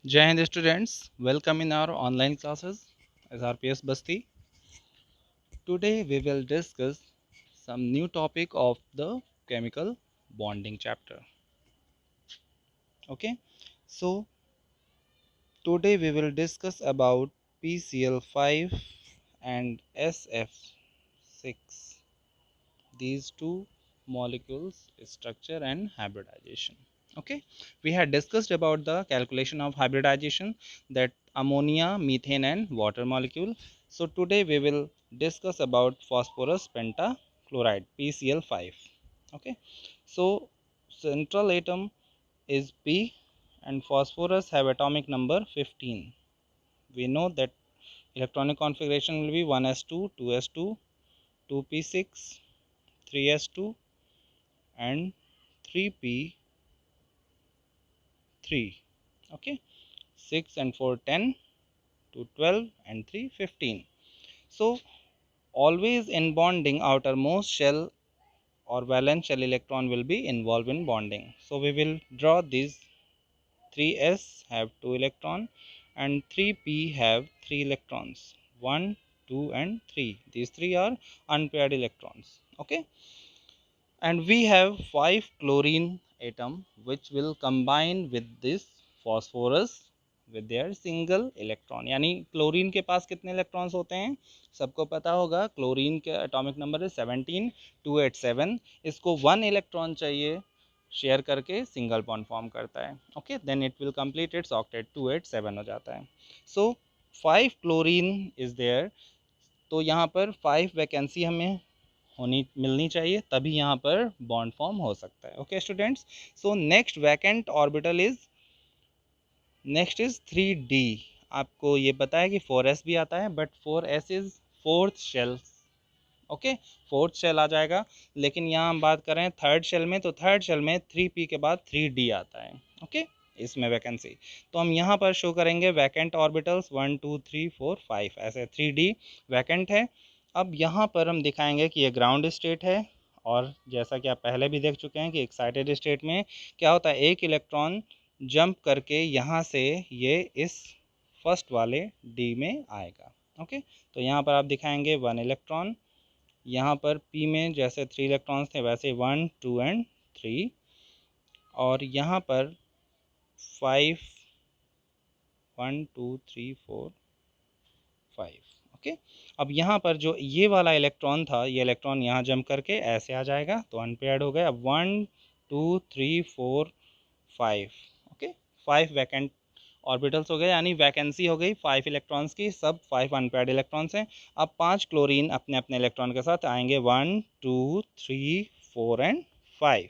Jai Hind students, welcome in our online classes as RPS Basti. Today we will discuss some new topic of the chemical bonding chapter. Okay, so today we will discuss about PCl5 and SF6. These two molecules structure and hybridization. Okay, we had discussed about the calculation of hybridization, that ammonia, methane and water molecule. So today we will discuss about phosphorus pentachloride PCl5. Okay, so central atom is P and phosphorus have atomic number 15. We know that electronic configuration will be 1s2, 2s2, 2p6, 3s2 and 3p3. Okay, 6 and 4 10, 2 12 and 3 15. So always in bonding, outermost shell or valence shell electron will be involved in bonding. So we will draw these. 3s have 2 electron and 3p have 3 electrons, 1 2 and 3. These three are unpaired electrons. Okay, and we have 5 chlorine atom which will combine with this phosphorus with their single electron. यानी chlorine के पास कितने electrons होते हैं, सबको पता होगा chlorine के atomic number है 17 287. इसको 1 इलेक्ट्रॉन चाहिए, शेयर करके सिंगल बॉन्ड फॉर्म करता है. Okay, then it will complete its octet 287 हो जाता है. So 5 chlorine is there. तो यहाँ पर 5 वैकेंसी हमें होनी मिलनी चाहिए, तभी यहाँ पर बॉन्ड फॉर्म हो सकता है. Okay students, so next vacant orbital is 3d. आपको ये पता है कि 4s भी आता है, but 4s is fourth shell. Okay, fourth shell आ जाएगा, लेकिन यहाँ हम बात कर रहे हैं थर्ड शेल में, तो थर्ड शेल में 3p के बाद 3d आता है. ओके, इसमें वैकेंसी, तो हम यहाँ पर शो करेंगे वैकेंट ऑर्बिटल्स 1 2 3 4 5, ऐसे 3d वैकेंट है. अब यहाँ पर हम दिखाएंगे कि ये ग्राउंड स्टेट है, और जैसा कि आप पहले भी देख चुके हैं कि एक्साइटेड स्टेट में क्या होता है, एक इलेक्ट्रॉन जंप करके यहाँ से ये इस फर्स्ट वाले डी में आएगा. ओके, तो यहाँ पर आप दिखाएंगे 1 इलेक्ट्रॉन, यहाँ पर P में जैसे 3 इलेक्ट्रॉन्स थे वैसे 1 2 एंड 3, और यहाँ पर 5 1 2 3 4 5. ओके, अब यहाँ पर जो ये वाला इलेक्ट्रॉन था, ये इलेक्ट्रॉन यहाँ जंप करके ऐसे आ जाएगा, तो अनपेयर्ड हो गए. अब 1 2 3 4 5. ओके, 5 वैकेंट ऑर्बिटल्स हो गए, यानी वैकेंसी हो गई 5 इलेक्ट्रॉन्स की, सब 5 अनपेयर्ड इलेक्ट्रॉन्स हैं. अब 5 क्लोरीन अपने अपने इलेक्ट्रॉन के साथ आएंगे 1 2 3 4 and 5.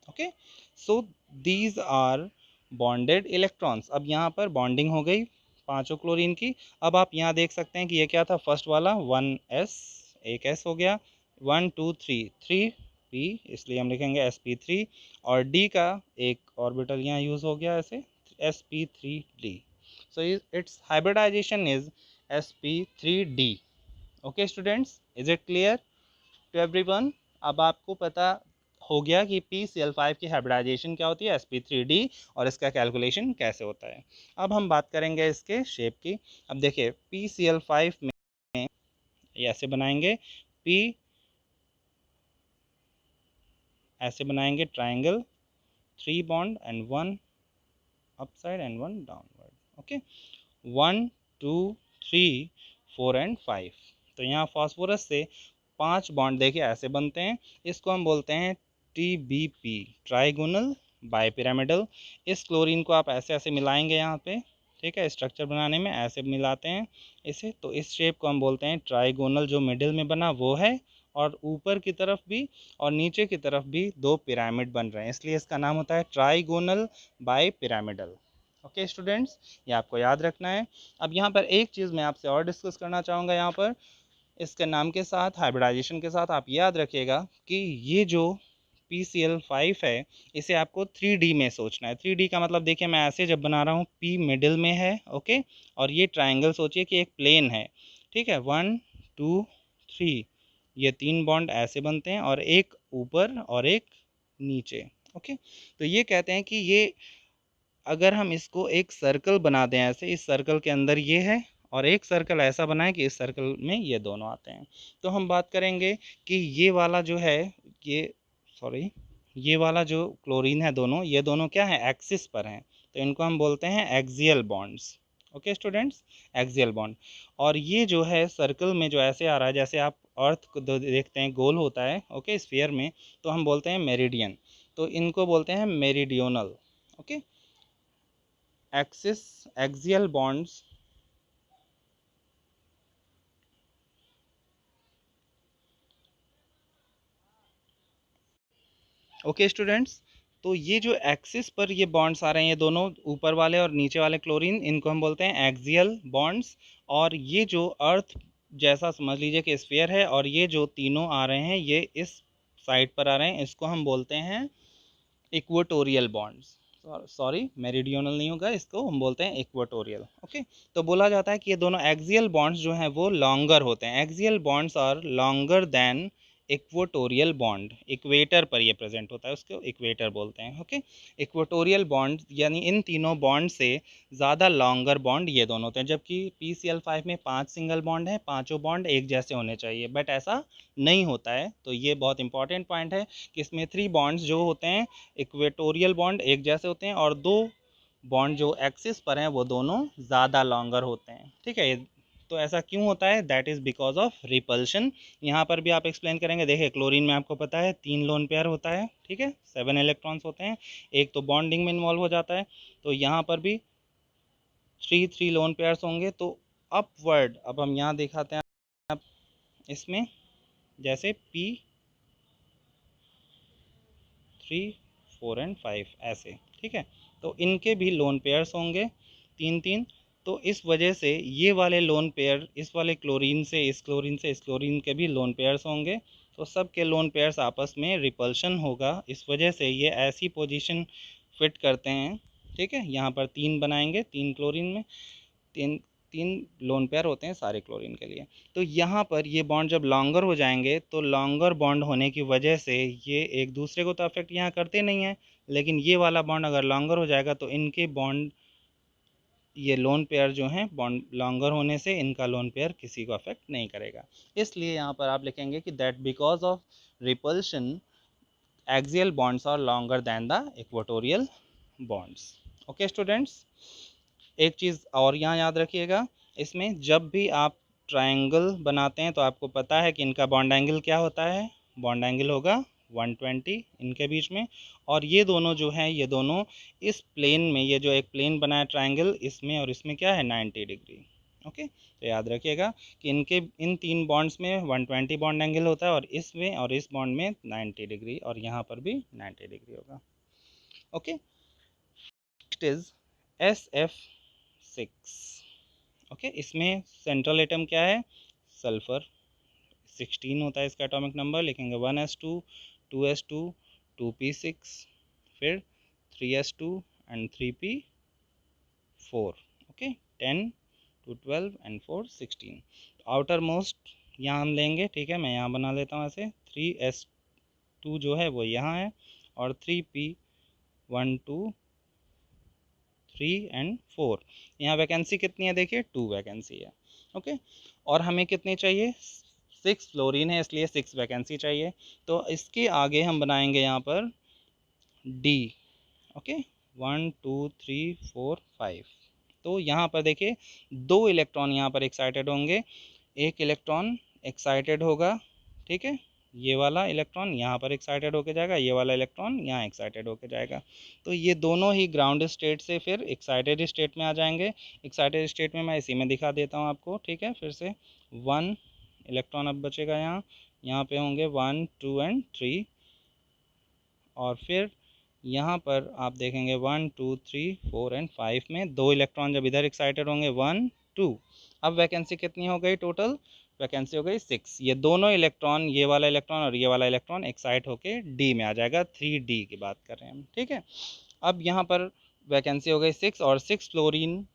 Okay, so these are bonded electrons. अब यहाँ पर बॉन्डिंग हो गई पांचों क्लोरीन की. अब आप यहाँ देख सकते हैं कि ये क्या था, फर्स्ट वाला 1s, एक s हो गया, 1 2 3 3p, इसलिए हम लिखेंगे sp3, और d का एक ऑर्बिटल यहाँ यूज़ हो गया ऐसे sp3d. So its hybridisation is sp3d. Okay students, is it clear to everyone? अब आपको पता हो गया कि PCl5 की हाइब्रिडाइजेशन क्या होती है, sp3d, और इसका कैलकुलेशन कैसे होता है. अब हम बात करेंगे इसके शेप की. अब देखिए PCl5 में ये ऐसे बनाएंगे, P ऐसे बनाएंगे triangle, 3 bond and 1 upside and 1 downward. Okay, 1 2 3 4 and 5. तो यहाँ फास्फोरस से 5 बॉन्ड देखिए ऐसे बनते हैं, इसको हम बोलते हैं TBP, ट्राइगोनल बाइपिरामिडल. इस क्लोरीन को आप ऐसे ऐसे मिलाएंगे यहाँ पे, ठीक है, स्ट्रक्चर बनाने में ऐसे मिलाते हैं इसे, तो इस शेप को हम बोलते हैं ट्राइगोनल. जो मिडिल में बना वो है, और ऊपर की तरफ भी और नीचे की तरफ भी 2 पिरामिड बन रहे हैं, इसलिए इसका नाम होता है ट्राइगोनल बाइपिरामिडल. ओके स्टूडेंट्स, ये आपको याद रखना है. अब यहाँ पर एक चीज़ मैं आपसे और डिस्कस करना चाहूँगा, यहाँ पर इसके नाम के साथ, हाइब्रिडाइजेशन के साथ आप याद रखिएगा कि ये जो PCl5 है, इसे आपको 3D में सोचना है. 3D का मतलब देखिए, मैं ऐसे जब बना रहा हूँ, P मिडिल में है, ओके, और ये ट्राइंगल सोचिए कि एक प्लेन है, ठीक है, 1 2 3, ये 3 बॉन्ड ऐसे बनते हैं, और एक ऊपर और एक नीचे. ओके, तो ये कहते हैं कि ये अगर हम इसको एक सर्कल बना दें ऐसे, इस सर्कल के अंदर ये है और एक सर्कल ऐसा बनाएं कि इस सर्कल में ये दोनों आते हैं, तो हम बात करेंगे कि ये वाला जो है, ये सॉरी ये वाला जो क्लोरीन है, दोनों ये दोनों क्या है, एक्सिस पर हैं, तो इनको हम बोलते हैं axial bonds. Okay students, axial bond. और ये जो है सर्कल में जो ऐसे आ रहा है, जैसे आप अर्थ को देखते हैं गोल होता है, ओके स्फीयर में, तो हम बोलते हैं मेरिडियन, तो इनको बोलते हैं meridional. Okay, axis axial bonds. Okay students, तो ये जो एक्सिस पर ये बॉन्ड्स आ रहे हैं, ये दोनों ऊपर वाले और नीचे वाले क्लोरीन, इनको हम बोलते हैं एक्सियल बॉन्ड्स। और ये जो अर्थ जैसा समझ लीजिए कि स्फीयर है, और ये जो तीनों आ रहे हैं ये इस साइड पर आ रहे हैं, इसको हम बोलते हैं इक्वेटोरियल बॉन्ड्स। सॉरी मेरिडियोनल नहीं होगा, इसको हम बोलते हैं इक्वेटोरियल। ओके, तो बोला जाता है कि ये दोनों एक्सियल बॉन्ड्स जो हैं वो लॉन्गर होते हैं, axial bonds are longer than equatorial bond. Equator पर ये प्रेजेंट होता है, उसको इक्वेटर बोलते हैं। ओके, इक्वेटोरियल बॉन्ड यानी इन तीनों बॉन्ड से ज़्यादा लॉन्गर बॉन्ड ये दोनों होते हैं, जबकि PCl5 में 5 सिंगल बॉन्ड है, पांचों बॉन्ड एक जैसे होने चाहिए, बट ऐसा नहीं होता है। तो ये बहुत इंपॉर्टेंट पॉइंट है कि इसमें 3 बॉन्ड्स जो होते हैं इक्वेटोरियल बॉन्ड एक जैसे होते हैं, और 2 बॉन्ड जो एक्सिस पर हैं वो दोनों ज़्यादा लॉन्गर होते हैं। ठीक है, तो ऐसा क्यों होता है, that is because of repulsion. यहाँ पर भी आप एक्सप्लेन करेंगे। देखिए क्लोरीन में आपको पता है 3 लोन पेयर होता है, ठीक है, 7 इलेक्ट्रॉन्स होते हैं, एक तो बॉन्डिंग में इन्वॉल्व हो जाता है, तो यहाँ पर भी 3 लोन पेयर्स होंगे। तो अपवर्ड, अब हम यहाँ दिखाते हैं इसमें, जैसे P3 4 और 5 ऐसे, ठीक है, तो इनके भी लोन पेयर्स होंगे 3 तो इस वजह से ये वाले लोन पेयर इस वाले क्लोरीन से इस क्लोरीन से इस क्लोरीन के भी लोन पेयर्स होंगे, तो सब के लोन पेयर्स आपस में रिपल्शन होगा, इस वजह से ये ऐसी पोजीशन फिट करते हैं। ठीक है, यहाँ पर 3 बनाएंगे, 3 क्लोरीन में 3 लोन पेयर होते हैं सारे क्लोरीन के लिए। तो यहाँ पर ये बॉन्ड जब लॉन्गर हो जाएंगे, तो लॉन्गर बॉन्ड होने की वजह से ये एक दूसरे को तो अफेक्ट यहाँ करते नहीं हैं, लेकिन ये वाला बॉन्ड अगर लॉन्गर हो जाएगा तो इनके बॉन्ड, ये लोन पेयर जो हैं बॉन्ड लॉन्गर होने से इनका लोन पेयर किसी को अफेक्ट नहीं करेगा। इसलिए यहाँ पर आप लिखेंगे कि that because of repulsion axial bonds are longer than the equatorial bonds. Okay students, एक चीज़ और यहाँ याद रखिएगा, इसमें जब भी आप ट्रायंगल बनाते हैं तो आपको पता है कि इनका बॉन्ड एंगल क्या होता है, बॉन्ड एंगल होगा 120 इनके बीच में, और ये दोनों जो हैं ये दोनों इस प्लेन में, ये जो एक प्लेन बना है ट्रायंगल, इसमें और इसमें क्या है 90 डिग्री। ओके, तो याद रखिएगा कि इनके इन 3 बॉन्ड्स में 120 बॉन्ड एंगल होता है, और इस बॉन्ड में 90 डिग्री, और यहाँ पर भी 90 डिग्री होगा। Okay, next is SF6। Okay, इसमें सेंट्रल एटम क्या है, सल्फर, 16 होता है इसका एटॉमिक नंबर, लिखेंगे 1s2 2s2 2p6, फिर 3s2 and 3p4। Okay, 10 2 12 and 4 16। Outer most यहाँ हम लेंगे, ठीक है, मैं यहाँ बना लेता हूँ ऐसे, 3s2 जो है वो यहाँ है, और 3p1 2 3 एंड 4। यहाँ वैकेंसी कितनी है, देखिए 2 वैकेंसी है। ओके, और हमें कितने चाहिए, 6 फ्लोरीन है, इसलिए 6 वैकेंसी चाहिए। तो इसके आगे हम बनाएंगे यहाँ पर D। ओके, 1 2 3 4 5। तो यहाँ पर देखिए 2 इलेक्ट्रॉन यहाँ पर एक्साइटेड होंगे, एक इलेक्ट्रॉन एक्साइटेड होगा, ठीक है, ये वाला इलेक्ट्रॉन यहाँ पर एक्साइटेड होके जाएगा, ये वाला इलेक्ट्रॉन यहाँ एक्साइटेड होके जाएगा, तो ये दोनों ही ग्राउंड स्टेट से फिर एक्साइटेड स्टेट में आ जाएंगे। एक्साइटेड स्टेट में मैं इसी में दिखा देता हूँ आपको, ठीक है, फिर से 1 इलेक्ट्रॉन अब बचेगा यहाँ, यहाँ पे होंगे 1 2 एंड 3, और फिर यहाँ पर आप देखेंगे 1 2 3 4 एंड 5 में 2 इलेक्ट्रॉन जब इधर एक्साइटेड होंगे 1 2। अब वैकेंसी कितनी हो गई, टोटल वैकेंसी हो गई 6। ये दोनों इलेक्ट्रॉन, ये वाला इलेक्ट्रॉन और ये वाला इलेक्ट्रॉन एक्साइट होके D में आ जाएगा, 3D की बात कर रहे हैं हम, ठीक है। अब यहाँ पर वैकेंसी हो गई 6, और 6 फ्लोरीन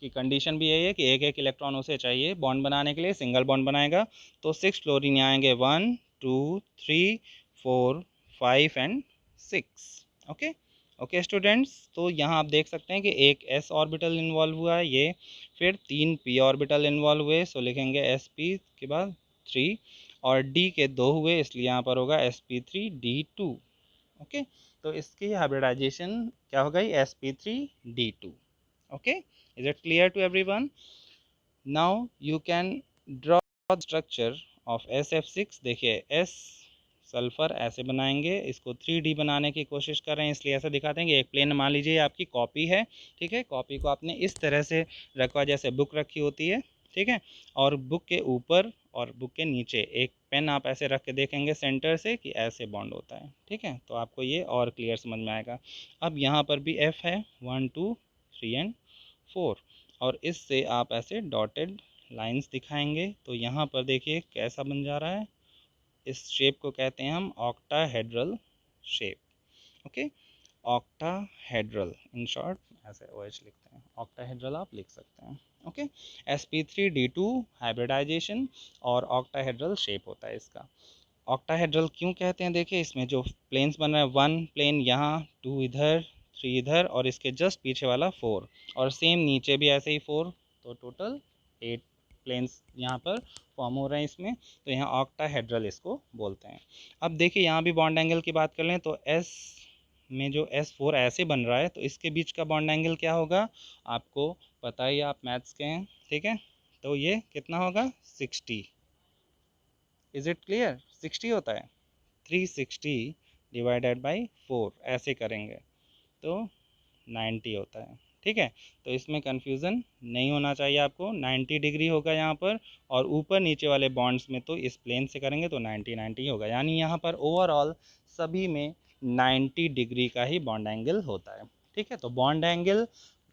की कंडीशन भी यही है कि एक एक इलेक्ट्रॉन उसे चाहिए बॉन्ड बनाने के लिए, सिंगल बॉन्ड बनाएगा, तो 6 फ्लोरीन यहाँ आएंगे 1 2 3 4 5 एंड 6। ओके, ओके स्टूडेंट्स, तो यहाँ आप देख सकते हैं कि एक s ऑर्बिटल इन्वॉल्व हुआ है ये, फिर 3 p ऑर्बिटल इन्वॉल्व हुए, सो लिखेंगे sp के बाद 3, और d के 2 हुए, इसलिए यहाँ पर होगा sp3d2। ओके, तो इसकी हाइब्रिडाइजेशन क्या हो गई, sp3d2। Okay, is it clear to everyone? Now you can draw structure of SF6। देखिए s सल्फ़र ऐसे बनाएंगे, इसको 3D बनाने की कोशिश कर रहे हैं, इसलिए ऐसा दिखाते हैं कि एक प्लेन मान लीजिए आपकी कॉपी है, ठीक है, कॉपी को आपने इस तरह से रखा जैसे बुक रखी होती है, ठीक है, और बुक के ऊपर और बुक के नीचे एक पेन आप ऐसे रख के देखेंगे सेंटर से कि ऐसे बॉन्ड होता है, ठीक है, तो आपको ये और क्लियर समझ में आएगा। अब यहाँ पर भी F है 1 2 3 एंड 4, और इससे आप ऐसे डॉटेड लाइंस दिखाएंगे, तो यहाँ पर देखिए कैसा बन जा रहा है, इस शेप को कहते हैं हम octahedral shape. Okay, octahedral, in short ऐसे OH लिखते हैं, ऑक्टाहेड्रल आप लिख सकते हैं। ओके, sp3d2 हाइब्रिडाइजेशन और ऑक्टाहेड्रल शेप होता है इसका। ऑक्टाहेड्रल क्यों कहते हैं, देखिए इसमें जो प्लेन्स बन रहे हैं, 1 प्लेन यहाँ, 2 इधर, 3 इधर, और इसके जस्ट पीछे वाला 4, और सेम नीचे भी ऐसे ही 4, तो टोटल 8 प्लेन्स यहाँ पर फॉर्म हो रहे हैं इसमें, तो यहाँ ऑक्टाहेड्रल इसको बोलते हैं। अब देखिए यहाँ भी बॉन्ड एंगल की बात कर लें तो S में जो S4 ऐसे बन रहा है, तो इसके बीच का बॉन्ड एंगल क्या होगा, आपको पता ही, आप मैथ्स के हैं, ठीक है, तो ये कितना होगा 60। इज इट क्लियर, 60 होता है, 360 डिवाइडेड बाई 4 ऐसे करेंगे तो 90 होता है, ठीक है, तो इसमें कन्फ्यूज़न नहीं होना चाहिए आपको, 90 डिग्री होगा यहाँ पर, और ऊपर नीचे वाले बॉन्ड्स में तो इस प्लेन से करेंगे तो 90 90 होगा, यानी यहाँ पर ओवरऑल सभी में 90 डिग्री का ही बॉन्ड एंगल होता है, ठीक है, तो bond angle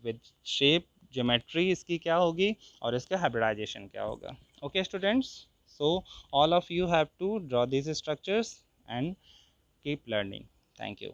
with shape geometry इसकी क्या होगी और इसका हाइब्रिडाइजेशन क्या होगा। Okay students, so all of you have to draw these structures and keep learning. Thank you.